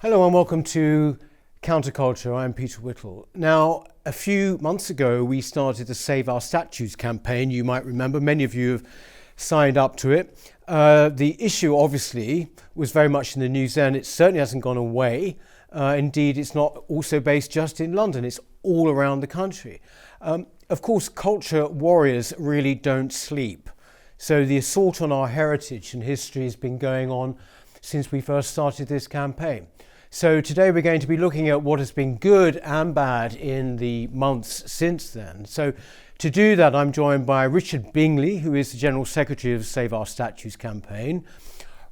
Hello and welcome to Counterculture. I'm Peter Whittle. Now, a few months ago, we started the Save Our Statues campaign. You might remember, many of you have signed up to it. The issue, obviously, was very much in the news then. It certainly hasn't gone away. Indeed, it's not also based just in London. It's all around the country. Of course, culture warriors really don't sleep. So the assault on our heritage and history has been going on since we first started this campaign. So today we're going to be looking at what has been good and bad in the months since then. So to do that, I'm joined by Richard Bingley, who is the General Secretary of Save Our Statues campaign,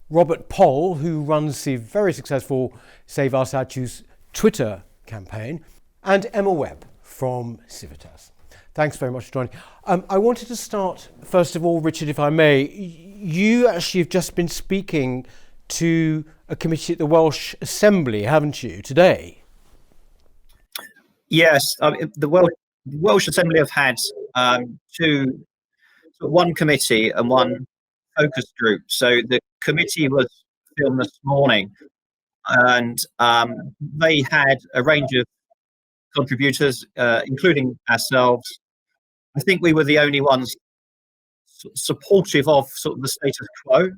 Robert Poll, who runs the very successful Save Our Statues Twitter campaign, and Emma Webb from Civitas. Thanks very much for joining. I wanted to start, first of all, Richard, if I may. You actually have just been speaking to a committee at the Welsh Assembly, haven't you, today? Yes, the Welsh Assembly have had one committee and one focus group. So the committee was filmed this morning, and they had a range of contributors, including ourselves. I think we were the only ones supportive of sort of the status quo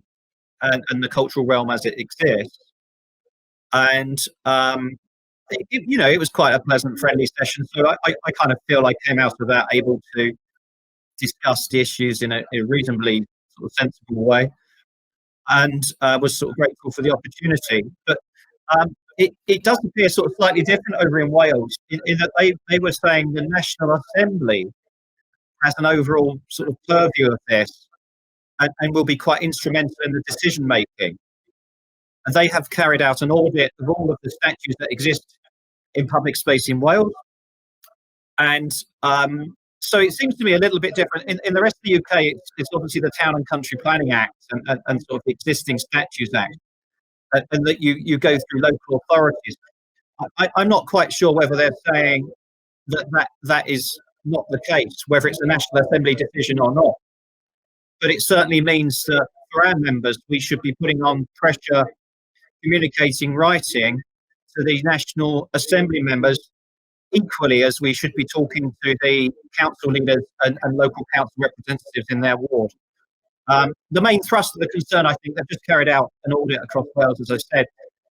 and the cultural realm as it exists. And it was quite a pleasant, friendly session. So I kind of feel I came out of that able to discuss the issues in a reasonably sort of sensible way, and was sort of grateful for the opportunity. But it does appear sort of slightly different over in Wales, in that they were saying the National Assembly has an overall sort of purview of this and will be quite instrumental in the decision making. And they have carried out an audit of all of the statues that exist in public space in Wales. And so it seems to me a little bit different. In the rest of the UK, it's obviously the Town and Country Planning Act and sort of the existing Statutes Act, and that you go through local authorities. I'm not quite sure whether they're saying that is not the case, whether it's a National Assembly decision or not. But it certainly means that for our members, we should be putting on pressure, communicating, writing to the National Assembly members, equally as we should be talking to the council leaders and local council representatives in their ward. The main thrust of the concern, I think, they've just carried out an audit across Wales, as I said,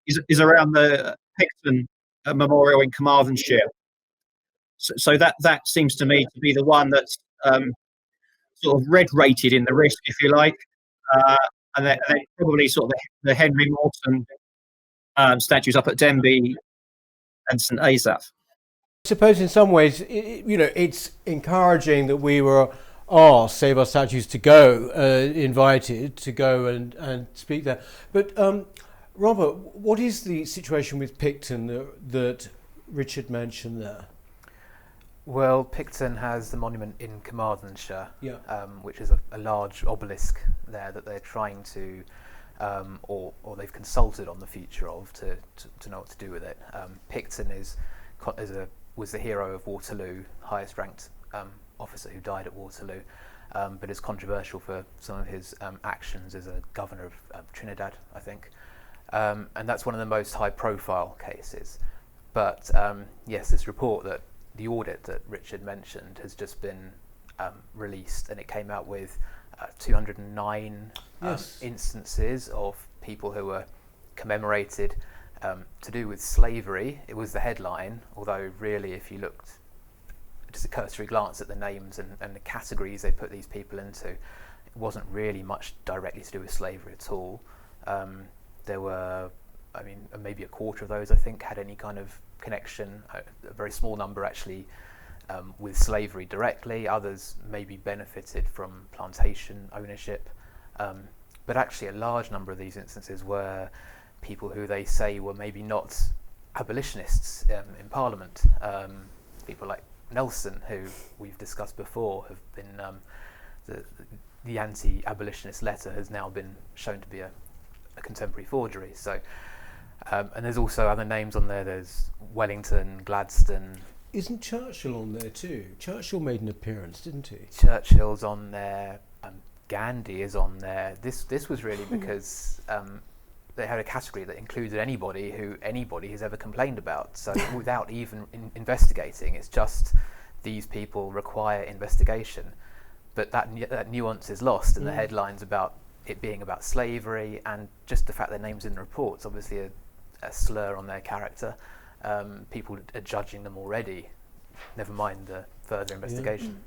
is around the Picton Memorial in Carmarthenshire. So that seems to me to be the one that's sort of red rated in the risk, if you like, and then probably sort of the Henry Morton statues up at Denbigh and St Asaph. I suppose in some ways, it's encouraging that we were asked, Save Our Statues, to go, invited to go and speak there. But Robert, what is the situation with Picton that Richard mentioned there? Well, Picton has the monument in Carmarthenshire, which is a large obelisk there that they're trying to, or they've consulted on the future of to know what to do with it. Picton was the hero of Waterloo, highest ranked officer who died at Waterloo, but is controversial for some of his actions as a governor of Trinidad, I think. And that's one of the most high profile cases. But yes, this report the audit that Richard mentioned has just been released, and it came out with 209 instances of people who were commemorated to do with slavery. It was the headline, although really if you looked just a cursory glance at the names and the categories they put these people into, it wasn't really much directly to do with slavery at all. There were, maybe a quarter of those, I think, had any kind of connection, a very small number actually with slavery directly. Others maybe benefited from plantation ownership, but actually a large number of these instances were people who they say were maybe not abolitionists in Parliament. People like Nelson, who we've discussed before, have been the anti-abolitionist letter has now been shown to be a contemporary forgery. So and there's also other names on there. There's Wellington, Gladstone. Isn't Churchill on there too? Churchill made an appearance, didn't he? Churchill's on there. Gandhi is on there. This was really because they had a category that included anybody who anybody has ever complained about. So without even investigating, it's just these people require investigation. But that nuance is lost in the headlines about it being about slavery, and just the fact their names in the report's obviously a slur on their character. People are judging them already, never mind the further investigation.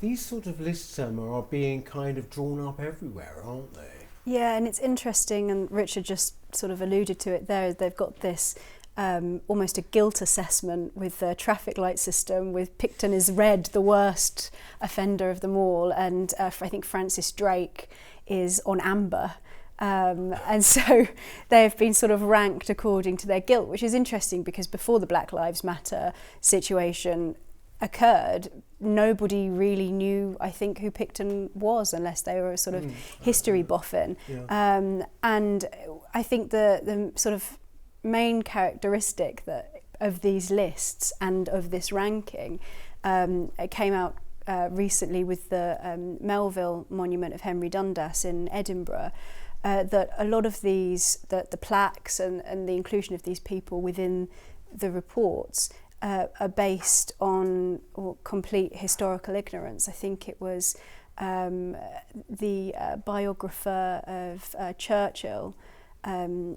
These sort of lists, Emma, are being kind of drawn up everywhere, aren't they? Yeah, and it's interesting, and Richard just sort of alluded to it there. They've got this almost a guilt assessment with the traffic light system, with Picton is red, the worst offender of them all, and I think Francis Drake is on amber. And so they've been sort of ranked according to their guilt, which is interesting because before the Black Lives Matter situation occurred, nobody really knew, I think, who Picton was unless they were a sort of history boffin. And I think the sort of main characteristic of these lists and of this ranking, it came out recently with the Melville Monument of Henry Dundas in Edinburgh, that a lot of these, the plaques and the inclusion of these people within the reports are based on complete historical ignorance. I think it was the biographer of Churchill was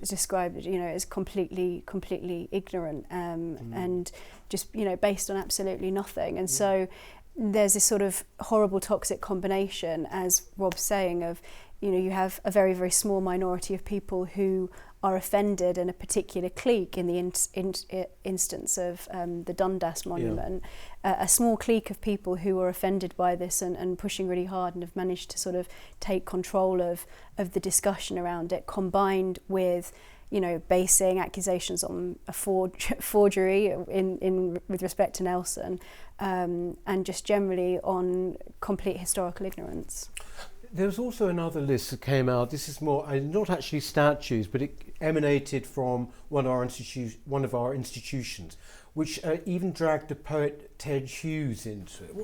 described, as completely ignorant and just based on absolutely nothing. And so there's this sort of horrible toxic combination, as Rob's saying, of you have a very, very small minority of people who are offended in a particular clique, in the instance of the Dundas Monument, a small clique of people who are offended by this and pushing really hard and have managed to sort of take control of the discussion around it, combined with basing accusations on a forgery with respect to Nelson, and just generally on complete historical ignorance. There's also another list that came out. This is more not actually statues, but it emanated from one of our institutions, which even dragged the poet Ted Hughes into it.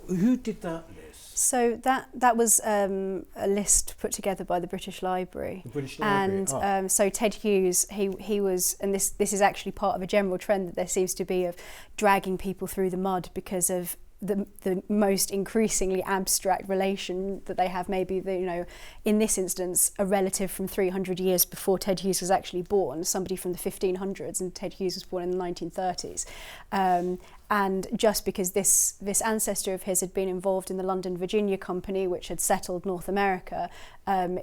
Who did that list? So that was a list put together by the British Library. The British Library. And so Ted Hughes, he was, and this is actually part of a general trend that there seems to be of dragging people through the mud because of the most increasingly abstract relation that they have, maybe in this instance a relative from 300 years before Ted Hughes was actually born, somebody from the 1500s, and Ted Hughes was born in the 1930s. And just because this ancestor of his had been involved in the London Virginia Company, which had settled North America,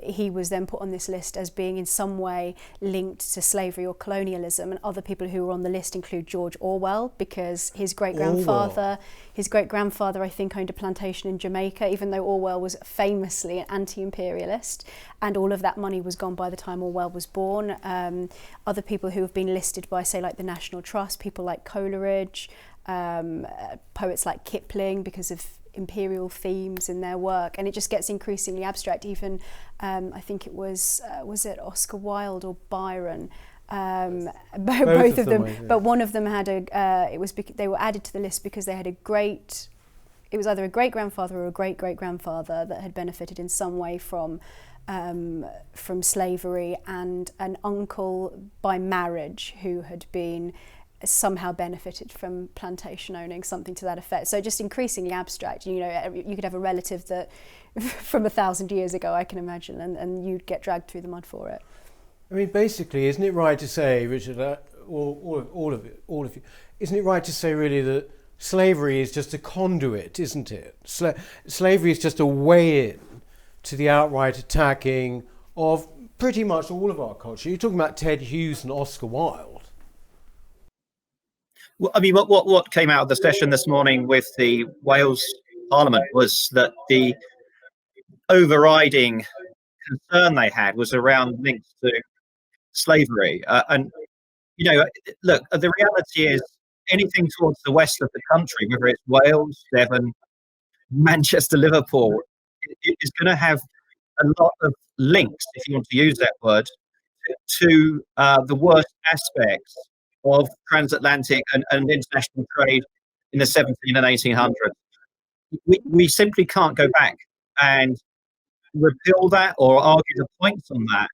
he was then put on this list as being in some way linked to slavery or colonialism. And other people who were on the list include George Orwell, because his great-grandfather, I think, owned a plantation in Jamaica, even though Orwell was famously an anti-imperialist, and all of that money was gone by the time Orwell was born. Other people who have been listed by, say, like the National Trust, people like Coleridge, poets like Kipling, because of imperial themes in their work, and it just gets increasingly abstract. Even I think it was it Oscar Wilde or Byron, both of them, but one of them had they were added to the list because they had it was either a great-grandfather or a great-great-grandfather that had benefited in some way from slavery, and an uncle by marriage who had been somehow benefited from plantation owning, something to that effect. So just increasingly abstract. You could have a relative that from 1,000 years ago, I can imagine, and you'd get dragged through the mud for it. I mean, basically, isn't it right to say, Richard, all of you, isn't it right to say really that slavery is just a conduit, isn't it? Slavery is just a way in to the outright attacking of pretty much all of our culture. You're talking about Ted Hughes and Oscar Wilde. Well, I mean, what came out of the session this morning with the Wales Parliament was that the overriding concern they had was around links to slavery. And, look, the reality is anything towards the west of the country, whether it's Wales, Devon, Manchester, Liverpool, is going to have a lot of links, if you want to use that word, to the worst aspects of transatlantic and international trade in the 1700s and 1800s. We simply can't go back and repeal that or argue the points on that.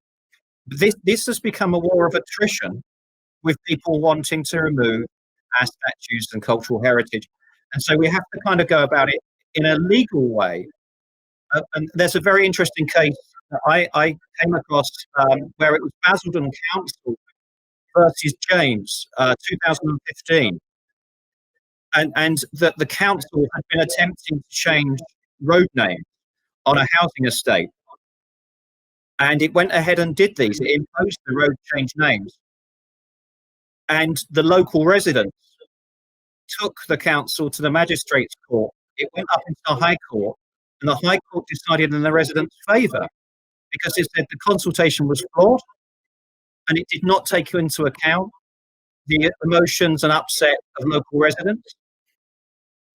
This has become a war of attrition, with people wanting to remove our statues and cultural heritage. And so we have to kind of go about it in a legal way. And there's a very interesting case that I came across where it was Basildon Council versus James, 2015. And the council had been attempting to change road names on a housing estate. And it went ahead and did these. It imposed the road change names. And the local residents took the council to the magistrates' court. It went up into the High Court, and the High Court decided in the residents' favour because it said the consultation was flawed and it did not take into account the emotions and upset of local residents,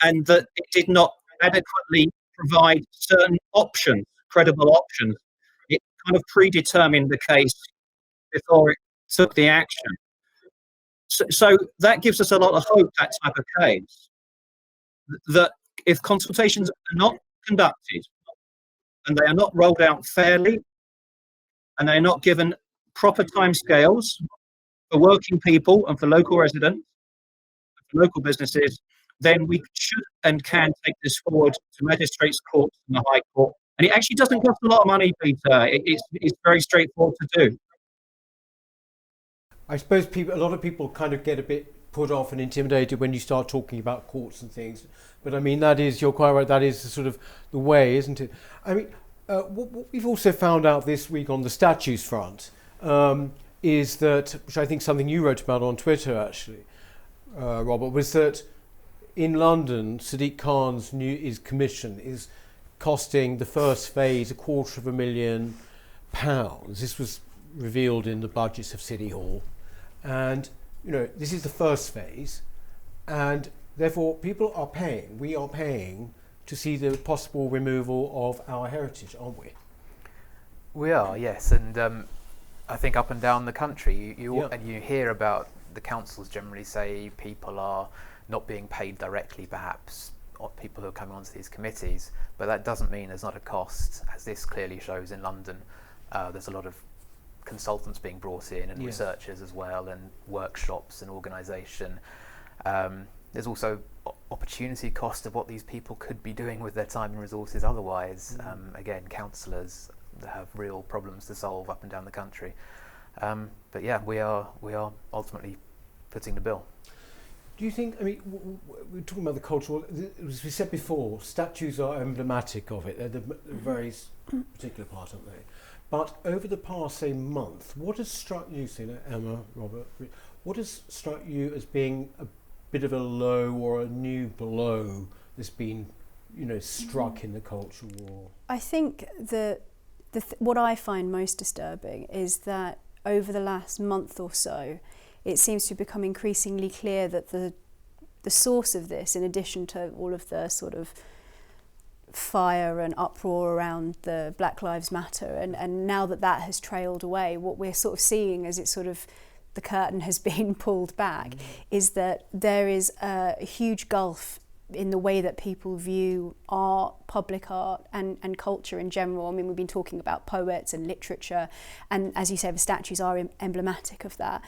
and that it did not adequately provide certain options, credible options. It kind of predetermined the case before it took the action. So that gives us a lot of hope, that type of case, that if consultations are not conducted and they are not rolled out fairly and they're not given proper timescales for working people and for local residents, for local businesses, then we should and can take this forward to magistrates' courts and the High Court. And it actually doesn't cost a lot of money, Peter. It's very straightforward to do. I suppose a lot of people kind of get a bit put off and intimidated when you start talking about courts and things. But I mean, you're quite right, that is sort of the way, isn't it? I mean, what we've also found out this week on the statues front is that, which I think something you wrote about on Twitter actually, Robert, was that in London, Sadiq Khan's his commission is costing the first phase £250,000. This was revealed in the budgets of City Hall. And, this is the first phase. And therefore, we are paying to see the possible removal of our heritage, aren't we? We are, yes. And I think up and down the country, you hear about the councils generally say people are not being paid directly, perhaps, or people who are coming onto these committees. But that doesn't mean there's not a cost, as this clearly shows in London. There's a lot of consultants being brought in and researchers as well, and workshops and organisation. There's also opportunity cost of what these people could be doing with their time and resources otherwise. Again, councillors have real problems to solve up and down the country. But yeah, we are ultimately footing the bill. Do you think, we're talking about the cultural, as we said before, statues are emblematic of it. They're the very particular part, aren't they? But over the past, say, month, what has struck you, Emma, Robert, what has struck you as being a bit of a low or a new blow that's been, struck in the culture war? I think what I find most disturbing is that over the last month or so, it seems to become increasingly clear that the source of this, in addition to all of the sort of fire and uproar around the Black Lives Matter, and now that has trailed away, what we're sort of seeing as the curtain has been pulled back, is that there is a huge gulf in the way that people view art, public art, and culture in general. I mean, we've been talking about poets and literature, and as you say, the statues are emblematic of that.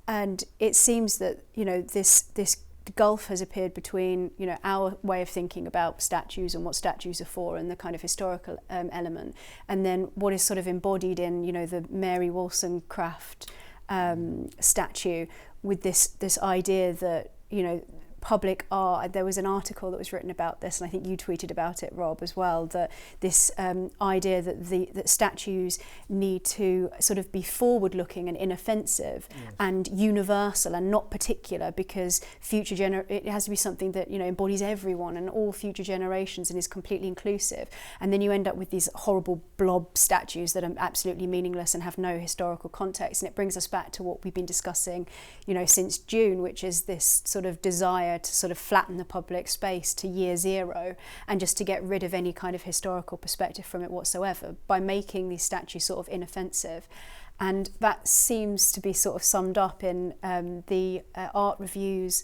And it seems that, this gulf has appeared between, our way of thinking about statues and what statues are for, and the kind of historical element, and then what is sort of embodied in, the Mary Wollstonecraft statue, with this idea that, public art. There was an article that was written about this, and I think you tweeted about it, Rob, as well, that this idea that statues need to sort of be forward-looking and inoffensive, and universal and not particular, because it has to be something that embodies everyone and all future generations and is completely inclusive. And then you end up with these horrible blob statues that are absolutely meaningless and have no historical context. And it brings us back to what we've been discussing, since June, which is this sort of desire to sort of flatten the public space to year zero, and just to get rid of any kind of historical perspective from it whatsoever, by making these statues sort of inoffensive. And that seems to be sort of summed up in the art reviews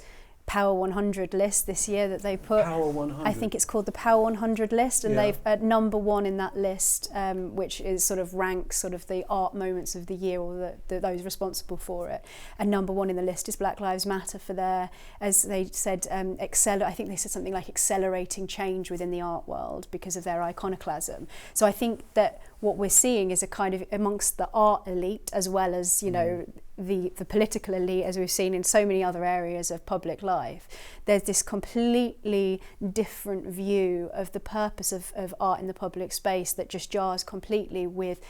Power 100 list this year that they put. Power 100. I think it's called the Power 100 list, and Yeah. they've at number one in that list, which is sort of ranks sort of the art moments of the year, or those responsible for it. And number one in the list is Black Lives Matter for their, as they said, I think they said something like accelerating change within the art world because of their iconoclasm. So I think that what we're seeing is a kind of, amongst the art elite as well as, you know, the political elite, as we've seen in so many other areas of public life, there's this completely different view of the purpose of art in the public space that just jars completely with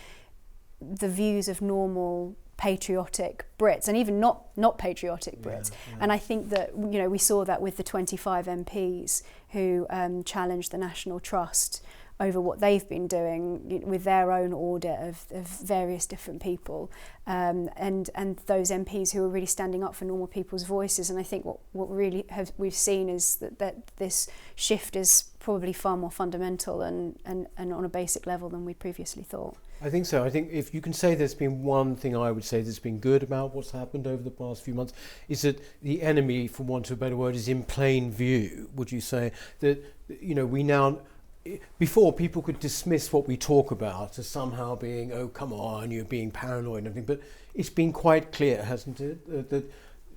the views of normal patriotic Brits, and even not patriotic Brits. Yeah. And I think that, you know, we saw that with the 25 MPs who challenged the National Trust over what they've been doing with their own audit of various different people, and those MPs who are really standing up for normal people's voices. And I think what really we've seen is that this shift is probably far more fundamental and on a basic level than we previously thought. I think so. I think if you can say there's been one thing I would say that's been good about what's happened over the past few months, is that the enemy, for want of a better word, is in plain view. Would you say that, you know, we now, before people could dismiss what we talk about as somehow being, oh, come on, you're being paranoid and everything, but it's been quite clear, hasn't it, that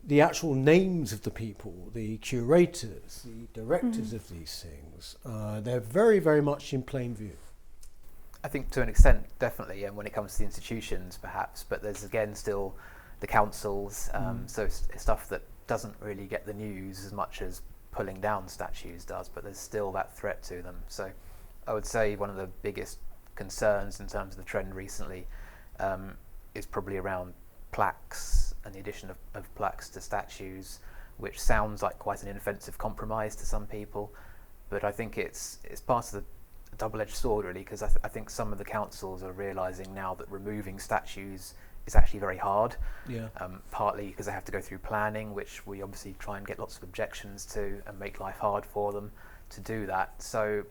the actual names of the people, the curators, the directors of these things, they're very, very much in plain view. I think to an extent, definitely, and when it comes to the institutions, perhaps, but there's again still the councils, so stuff that doesn't really get the news as much as pulling down statues does, but there's still that threat to them. So I would say one of the biggest concerns in terms of the trend recently is probably around plaques and the addition of plaques to statues, which sounds like quite an inoffensive compromise to some people, but I think it's part of the double-edged sword, really, because I think some of the councils are realising now that removing statues is actually very hard. Yeah. Partly because they have to go through planning, which we obviously try and get lots of objections to and make life hard for them to do that. So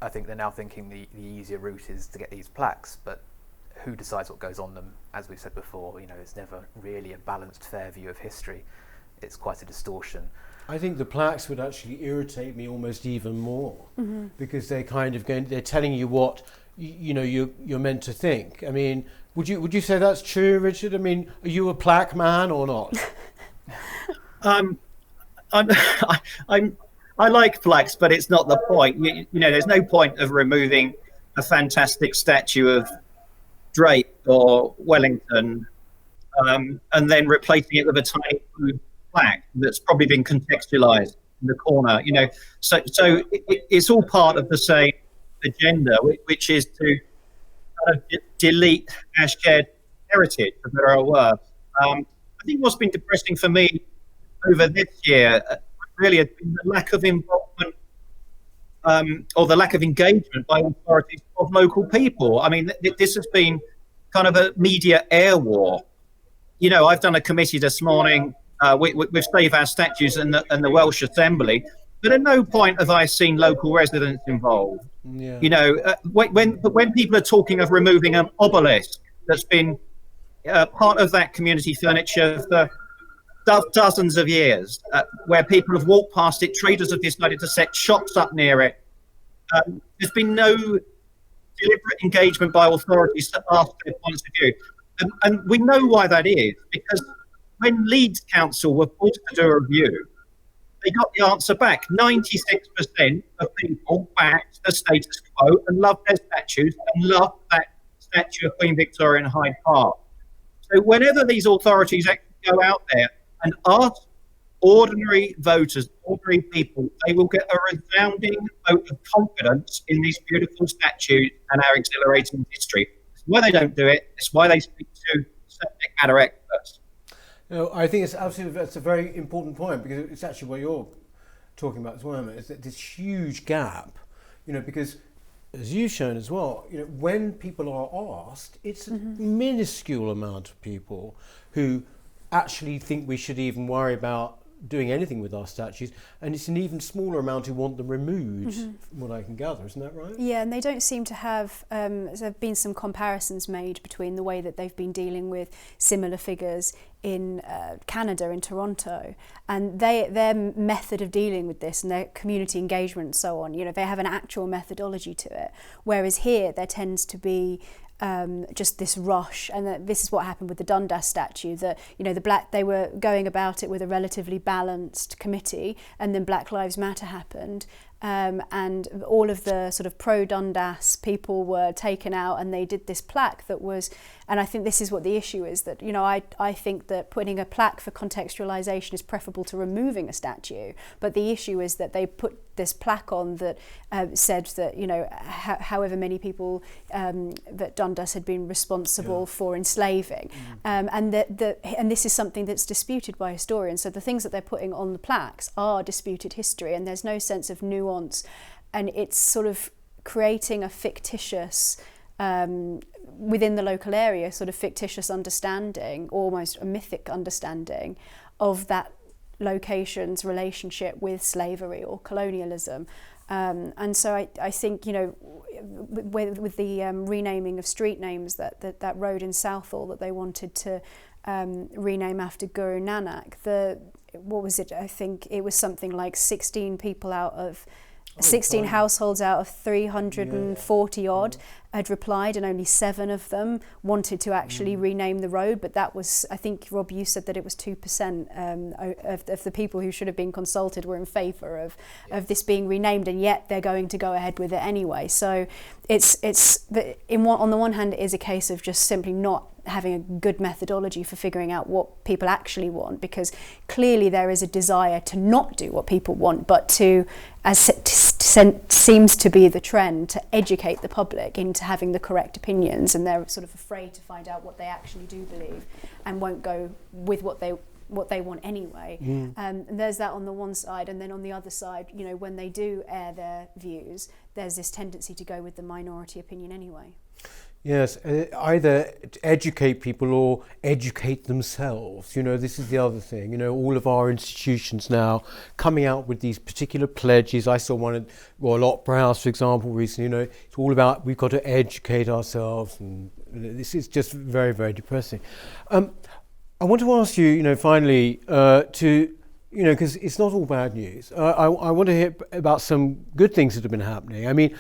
I think they're now thinking the easier route is to get these plaques, but who decides what goes on them? As we've said before, you know, it's never really a balanced, fair view of history. It's quite a distortion. I think the plaques would actually irritate me almost even more, because they're kind of they're telling you what you're meant to think. I mean, would you say that's true, Richard? I mean, are you a plaque man or not? I like plaques, but it's not the point. You know, there's no point of removing a fantastic statue of Drake or Wellington and then replacing it with a tiny blue plaque that's probably been contextualized in the corner. You know, so it's all part of the same agenda, which is to kind of delete our shared heritage, for better or worse. I think what's been depressing for me over this year really has been the lack of involvement or the lack of engagement by authorities of local people. I mean, this has been kind of a media air war. You know, I've done a committee this morning with Save Our Statues and the Welsh Assembly, but at no point have I seen local residents involved. Yeah. You know, when people are talking of removing an obelisk that's been part of that community furniture for dozens of years, where people have walked past it, traders have decided to set shops up near it. There's been no deliberate engagement by authorities to ask their points of view. And we know why that is, because when Leeds Council were forced to do a review, they got the answer back. 96% of people backed the status quo and loved their statues and loved that statue of Queen Victoria in Hyde Park. So whenever these authorities actually go out there and ask ordinary voters, ordinary people, they will get a resounding vote of confidence in these beautiful statues and our exhilarating history. It's why they don't do it. It's why they speak to subject matter experts. No, I think that's a very important point, because it's actually what you're talking about as well, is that this huge gap, you know, because as you've shown as well, you know, when people are asked, it's a minuscule amount of people who actually think we should even worry about doing anything with our statues, and it's an even smaller amount who want them removed, from what I can gather. Isn't that right? Yeah, and they don't seem to have, there have been some comparisons made between the way that they've been dealing with similar figures in Canada, in Toronto, and their method of dealing with this and their community engagement and so on, they have an actual methodology to it, whereas here there tends to be just this rush, and this is what happened with the Dundas statue, that they were going about it with a relatively balanced committee, and then Black Lives Matter happened, and all of the sort of pro-Dundas people were taken out, and they did this plaque that was, and I think this is what the issue is, that I think that putting a plaque for contextualization is preferable to removing a statue, but the issue is that they put this plaque on that said that however many people that Dundas had been responsible for enslaving, and this is something that's disputed by historians. So the things that they're putting on the plaques are disputed history, and there's no sense of nuance, and it's sort of creating a fictitious within the local area, sort of fictitious understanding, almost a mythic understanding of that location's relationship with slavery or colonialism. And so I think, with the renaming of street names, that road in Southall that they wanted to rename after Guru Nanak, what was it? I think it was something like 16 people out of 16 households out of 340 odd had replied, and only 7 of them wanted to actually rename the road. But that was, I think, Rob, you said that it was 2% of the people who should have been consulted were in favour of this being renamed, and yet they're going to go ahead with it anyway. So on the one hand, it is a case of just simply not having a good methodology for figuring out what people actually want, because clearly there is a desire to not do what people want, but to, as seems to be the trend, to educate the public into having the correct opinions, and they're sort of afraid to find out what they actually do believe and won't go with what they want anyway. And there's that on the one side, and then on the other side, when they do air their views, there's this tendency to go with the minority opinion anyway. Yes, either educate people or educate themselves. This is the other thing. All of our institutions now coming out with these particular pledges. I saw one at Royal Opera House, for example, recently. It's all about we've got to educate ourselves, and this is just very, very depressing. I want to ask you, finally, because it's not all bad news. I want to hear about some good things that have been happening. I mean,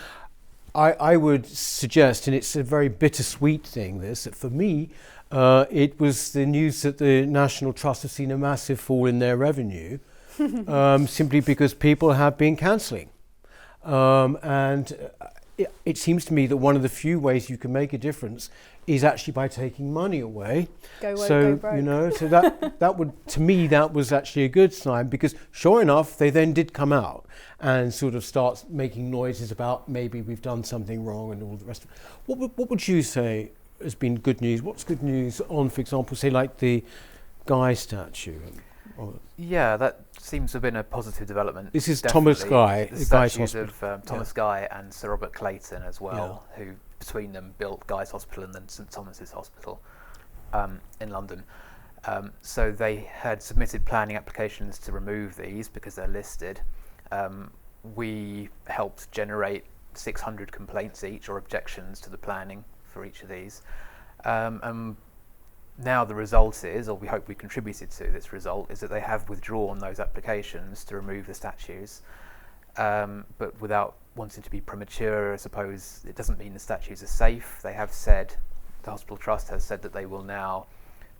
I would suggest, and it's a very bittersweet thing, that for me, it was the news that the National Trust have seen a massive fall in their revenue, simply because people have been cancelling. It seems to me that one of the few ways you can make a difference is actually by taking money away. Go broke. So that would, to me, that was actually a good sign, because sure enough, they then did come out and sort of start making noises about maybe we've done something wrong and all the rest of it. What would you say has been good news? What's good news on, for example, say like the Guy statue? Yeah, that seems to have been a positive development. This is definitely. Thomas Guy, the Guy's statues Hospital. of Thomas Guy and Sir Robert Clayton as well, who between them built Guy's Hospital and then St Thomas's Hospital in London. So they had submitted planning applications to remove these because they're listed. We helped generate 600 complaints each, or objections to the planning for each of these. Now the result is, or we hope we contributed to this result, is that they have withdrawn those applications to remove the statues, but without wanting to be premature. I suppose it doesn't mean the statues are safe. They have said, the Hospital Trust has said, that they will now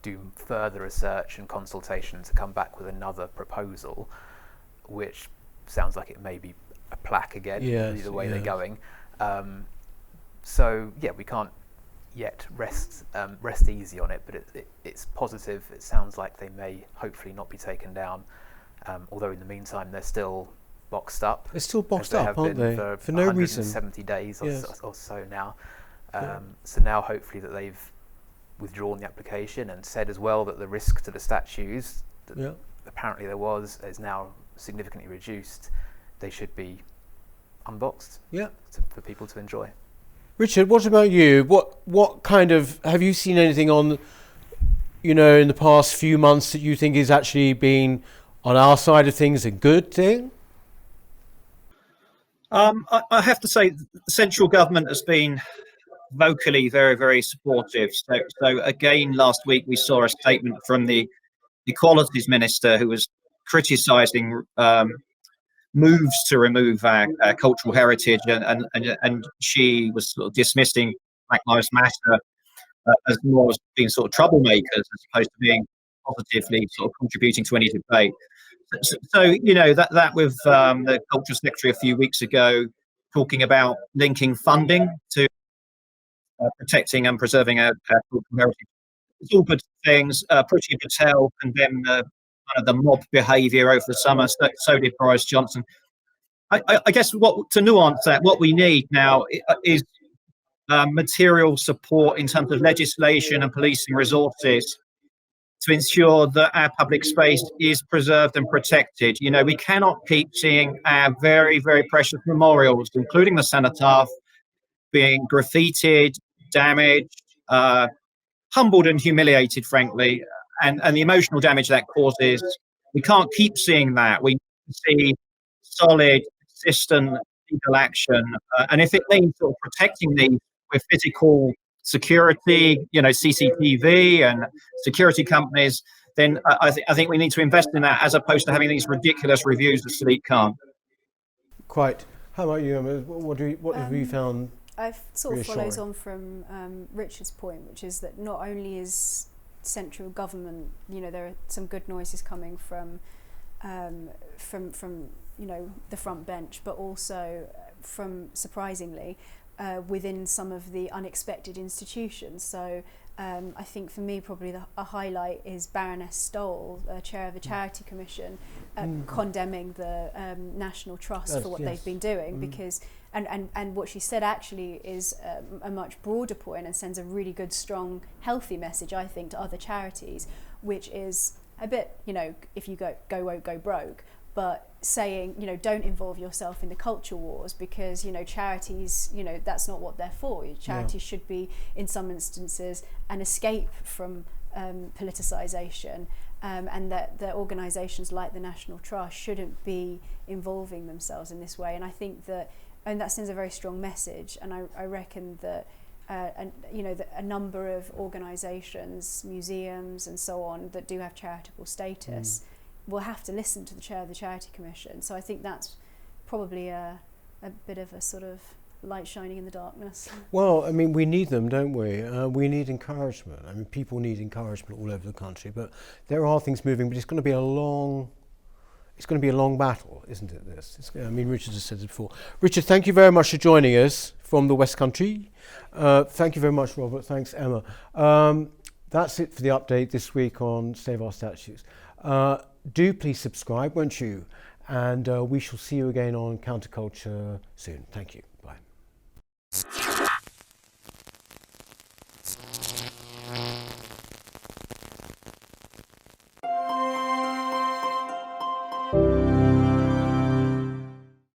do further research and consultation to come back with another proposal, which sounds like it may be a plaque again, the way they're going. So yeah, we can't yet rest easy on it, but it's positive. It sounds like they may hopefully not be taken down, although in the meantime they're still boxed up. They're still boxed up, aren't they? For no reason. 170 days or so now. So now hopefully that they've withdrawn the application and said as well that the risk to the statues that apparently there was is now significantly reduced. They should be unboxed for people to enjoy. Richard, what about you? What kind of, have you seen anything on, in the past few months that you think is actually being on our side of things a good thing? I have to say, the central government has been vocally very, very supportive. So again, last week we saw a statement from the Equalities Minister who was criticising moves to remove our cultural heritage, and she was sort of dismissing Black Lives Matter as more as being sort of troublemakers as opposed to being positively sort of contributing to any debate. So you know that with the Culture Secretary a few weeks ago talking about linking funding to protecting and preserving our cultural heritage. It's all good things. Priti Patel condemned kind of the mob behaviour over the summer. So did Boris Johnson. I guess to nuance that, what we need now is material support in terms of legislation and policing resources to ensure that our public space is preserved and protected. You know, we cannot keep seeing our very, very precious memorials, including the cenotaph, being graffitied, damaged, humbled and humiliated, frankly, and the emotional damage that causes. We can't keep seeing that. We see solid, consistent legal action, and if it means sort of protecting these with physical security, you know, CCTV and security companies, then I think we need to invest in that as opposed to having these ridiculous reviews of Sadiq Khan. Quite. How about you, Emma? What have you found? I sort of follows on from Richard's point, which is that not only is central government, you know, there are some good noises coming from you know, the front bench, but also from, surprisingly, within some of the unexpected institutions. So I think for me probably a highlight is Baroness Stoll, chair of the Charity Commission, condemning the National Trust for what they've been doing, because and what she said actually is a much broader point and sends a really good, strong, healthy message, I think, to other charities, which is a bit, you know, if you go woke, go broke, but saying, you know, don't involve yourself in the culture wars, because, you know, charities, you know, that's not what they're for. Charities should be, in some instances, an escape from politicisation, and that the organisations like the National Trust shouldn't be involving themselves in this way. And I think that sends a very strong message, and I reckon that you know, a number of organisations, museums and so on, that do have charitable status will have to listen to the chair of the Charity Commission. So I think that's probably a bit of a sort of light shining in the darkness. Well, I mean, we need them, don't we? We need encouragement. I mean, people need encouragement all over the country, but there are things moving, but it's going to be a long battle, isn't it, this? I mean, Richard has said it before. Richard, thank you very much for joining us from the West Country. Thank you very much, Robert. Thanks, Emma. That's it for the update this week on Save Our Statues. Do please subscribe, won't you? And we shall see you again on Counterculture soon. Thank you. Bye.